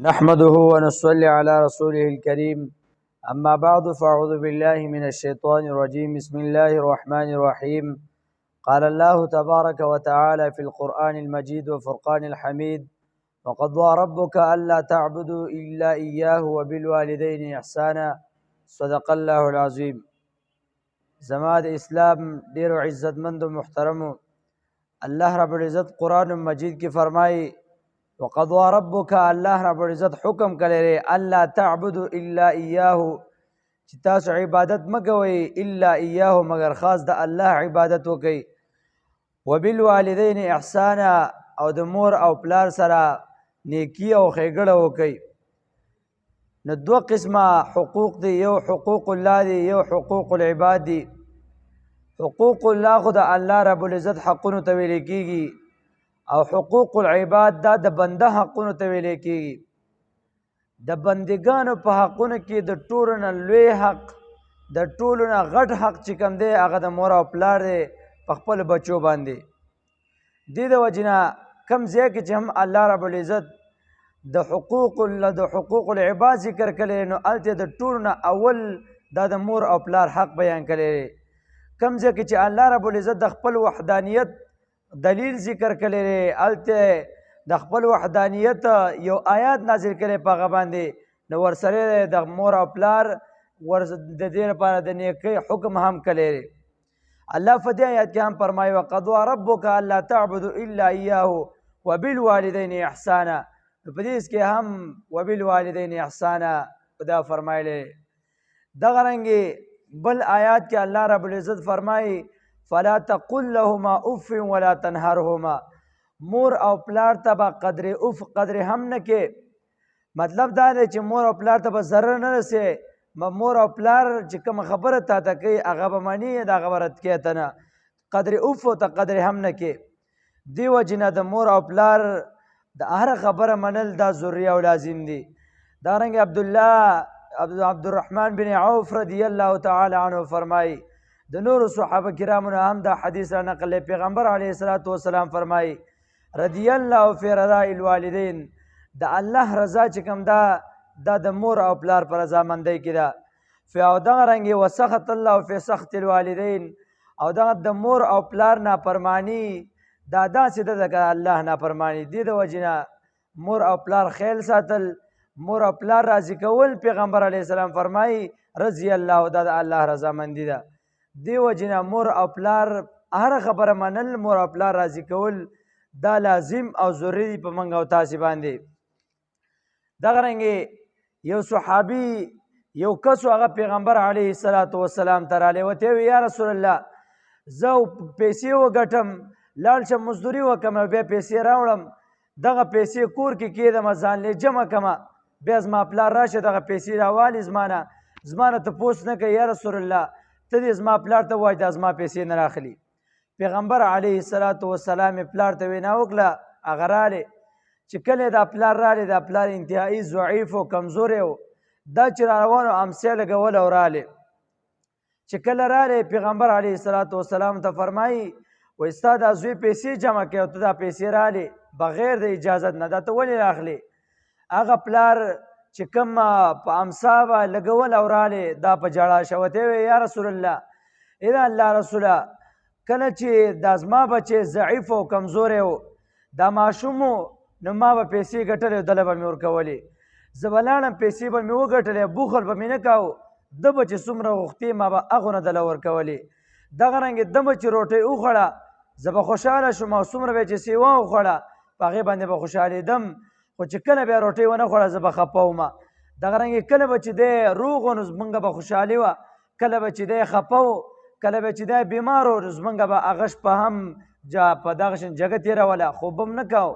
نحمده ونصلي على رسوله الكريم أما بعد فأعوذ بالله من الشيطان الرجيم بسم الله الرحمن الرحيم قال الله تبارك وتعالى في القرآن المجيد وفرقان الحميد وقضى ربك ألا تعبدوا إلا إياه وبالوالدين إحسانا صدق الله العظيم. زماد اسلام دير عزت مند محترم الله رب العزت قرآن مجید کی فرمائی وقضى ربك الله رب العزت حکم کړی الله تعبدوا الا اياه چې تاسو عبادت مکوئ الا اياه مگر خاص د الله عبادت وکئ وبالوالدين احسانا او د مور او پلار سره نیکی او ښېګړه وکئ. نو دوه قسمه حقوق دي، یو حقوق الله دي یو حقوق العباد دي. حقوق الله خو د الله رب العزت حقونو ته ویل کیږي او حقوق العباد دا د بنده حقونو ته ویل کیږي. د بندگانو په حقونو کې د ټولو نه لوی حق د ټولو نه غټ حق چې کوم دی هغه د مور او پلار دی په خپل بچو باندې. دې د وجې نه کوم ځای کې چې هم الله رب العزت د حقوق العباد ذکر کړی نو هلته د ټولو نه اول دا د مور او پلار حق بیان کړی. کوم ځای کې چې الله رب العزت د خپل وحدانیت دلیل ذکر کړی هلته د خپل وحدانیت یو آیات نازل کړی په هغه باندې نو ورسره د مور او پلار د دې لپاره د نیکۍ حکم هم کړی. الله په دې آیات کې هم فرمایي وقضى ربک الا تعبدوا الا اياه وبالوالدين احسانا. په دې کې هم وبالوالدين احسانا دا فرمایلی. دغه رنګې بل آیات کې الله رب العزت فرمایي فلا تقل لهما اف ولا تنهرهما. مور او پلار ته به قدر اف قدر هم نه کې. مطلب دا دی چې مور او پلار ته به ضرر نه رسې. مور او پلار چې کوم خبره تا ته کوي هغه به مني دا خبره کوي ته نه قدر اف ته قدر هم نه کې. دې وجې نه د مور او پلار د هر خبره منل دا ضروري او لازم دي. دارنګه عبدالرحمن بن عوف رضی الله تعالی عنه فرمایي د نورو صحابه کرامو نه هم دا حدیث را نقل. پیغمبر علیه الصلاة والسلام فرمایي رضی الله فی رضاء الوالدین. د الله رضا چې کوم دا د مور او پلار پر رضامندۍ کې ده. او دغه رنګې وسخط الله فی سخط الوالدین. او دغه د مور او پلار نافرمانی دا داسې ده د الله نافرمانی. دې د وجې نه مور او پلار خیال ساتل، مور او پلار راضي کول پیغمبر علیه السلام فرمایي رضی الله دا د الله رضامندي ده. دې وجې نه مور او پلار هر خبره منل، مور او پلار راضي کول دا لازم او ضروري دي په موږ او تاسې باندې. دغه رنګې یو صحابي یو کس هغه پیغمبر علیه الصلاة والسلام ته رالی وتی وی یا رسول الله زه پیسې وګټم لاړ شم مزدوري وکړم بیا پیسې راوړم دغه پیسې کور کې کېدم ځان لې جمع کړمه بیا زما پلار راشه دغه پیسې راوالي زمانه تپوس نه کوي یا رسول الله ته دې زما پلار ته ووایه دا زما پیسې نه راخلي. پیغمبر علیه الصلاة والسلام پلار ته وینا وکړه هغه رالی چې کله دا پلار رالی دا پلار انتهایی ضعیف و کمزوری و دا چې راروانو امسیه لګول او رالی چې کله رالی پیغمبر علیه الصلاة والسلام ته فرمایي وایي ستا دا زوی پیسې جمع کوي او ته دا پیسې رالی بغیر د اجازت نه دا ته ولې راخلي. هغه پلار چې کوم په امسا به لګول او رالی دا په جړا شوتی وی یا رسول الله ای د الله رسوله کله چې دا زما بچی ضعیف او کمزوری و دا ماشوم و نو ما به پیسې ګټلې او دله به مې ورکولې. زه به لاړم پیسې به مې وګټلې بخل به مې نه کاوه ده به چې څومره غوښتې ما به هغو نه دله ورکولې. دغه رنګې ده به چې روټۍ وخوړه زه به خوشحاله شوم او څومره به چې سیوا وخوړه په هغې باندې به خوشحالېدم خو چې کله بیا روټۍ ونه خوړه زه به خفه وم. دغه رنګې کله به چې دی روغ و نو زمونږ به خوشحالي وه، کله به چې دی خفه و کله به چې دی بیمار و نو زمونږ به هغه شپه هم په دغه شان جګه تېروله خوب هم نه کوو.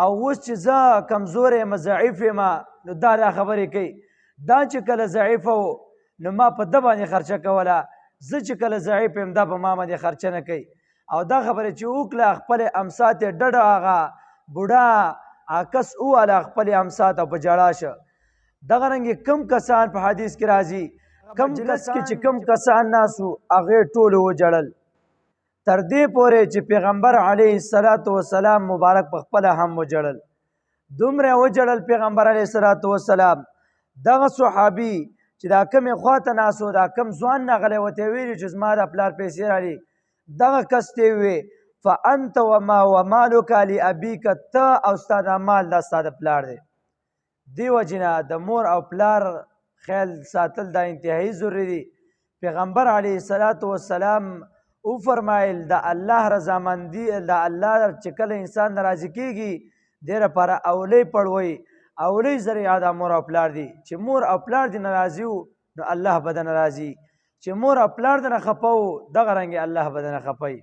او اوس چې زه کمزوری یم ضعیف یم نو دا خبرې کوي. دا چې کله ضعیفه و نو ما په ده باندې خرچه کوله، زه چې کله ضعیف یم دا په ما باندې خرچه نه کوي. او دا خبرې چې وکړه خپلې امسا ته ډډه هغه بوډا کس وواله خپلې امسا ته په جړا شه. دغه رنګې کم کسان په حدیث کې راځي کم کس کې چې کم کسان ناست وو هغې ټولو وجړل تر دې پورې چې پیغمبر علیه الصلاة والسلام مبارک په خپله هم وجړل. دومره وجړل پیغمبر علیه الصلاة والسلام. دغه صحابي چې دا کمې خواته ناست و، دا کم ځوان راغلی ورته یې ویلي چې زما د پلار پیسې راړي. دغه کس ته یې ووې فانت وما ومالک لابیک، ته او ستا دا مال دا ستا د پلار دی. دې وجې نه د مور او پلار خیال ساتل دا انتهایي ضروري دي. پیغمبر علیه الصلاة والسلام وفرمایل د الله رضامندي، د الله چې کله انسان راضي کېږي دې لپاره اولی پړوئ، اولی ذریعه دا مور او پلار دي. چې مور او پلار دې ناراضي وو نو الله به درنه راضي، چې مور او پلار درنه خفه وو دغه رنګې الله به درنه خفه وي.